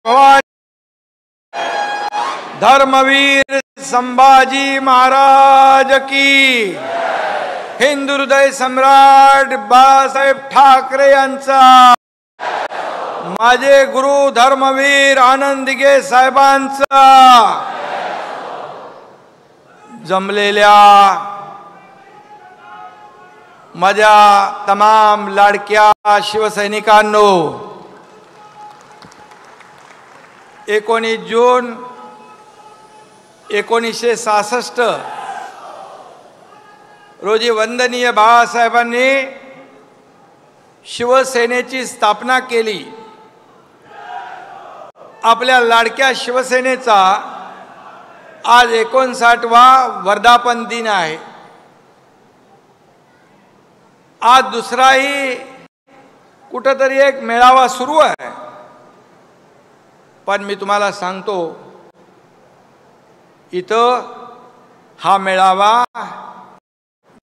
भवानी, धर्मवीर संभाजी महाराज की, हिंदू हृदय सम्राट बाळासाहेब ठाकरे यांचा, माझे गुरु धर्मवीर आनंद दिघे साहेबांचा, जमलेल्या माझ्या तमाम लाडक्या शिवसैनिकांनो, 19 जून 1966 रोजी वंदनीय बाळासाहेबांनी शिवसेनेची स्थापना केली. आपल्या लाडक्या शिवसेनेचा आज 59वा वर्धापन दिन आहे. आज दुसराही कुठेतरी एक मेळावा सुरू आहे. पण मी तुम्हाला सांगतो, इथं हा मेळावा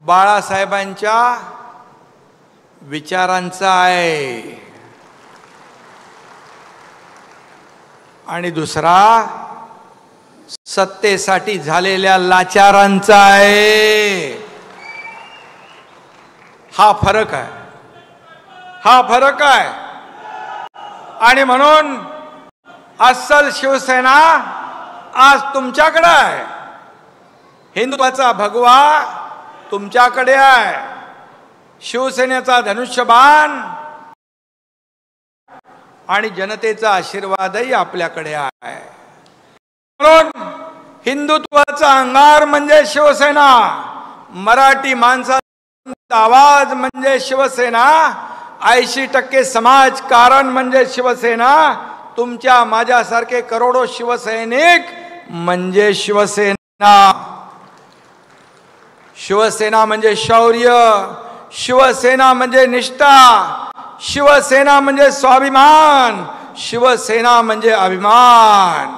बाळासाहेबांच्या विचारांचा आहे आणि दुसरा सत्तेसाठी झालेल्या लाचारांचा आहे. हा फरक आहे, हा फरक आहे. आणि म्हणून अस्सल शिवसेना आज तुमच्याकडे आहे. हिंदुत्वाचा भगवा तुमच्याकडे आहे. शिवसेनेचा धनुष्यबाण आणि जनतेचा आशीर्वादही आपल्याकडे आहे. म्हणून हिंदुत्वाचा अंगार म्हणजे शिवसेना, मराठी माणसाचा आवाज म्हणजे शिवसेना, 80% समाजकारण म्हणजे शिवसेना, तुमच्या माझ्यासारखे करोडो शिवसैनिक म्हणजे शिवसेना. शिवसेना म्हणजे शौर्य, शिवसेना म्हणजे निष्ठा, शिवसेना म्हणजे स्वाभिमान, शिवसेना म्हणजे अभिमान.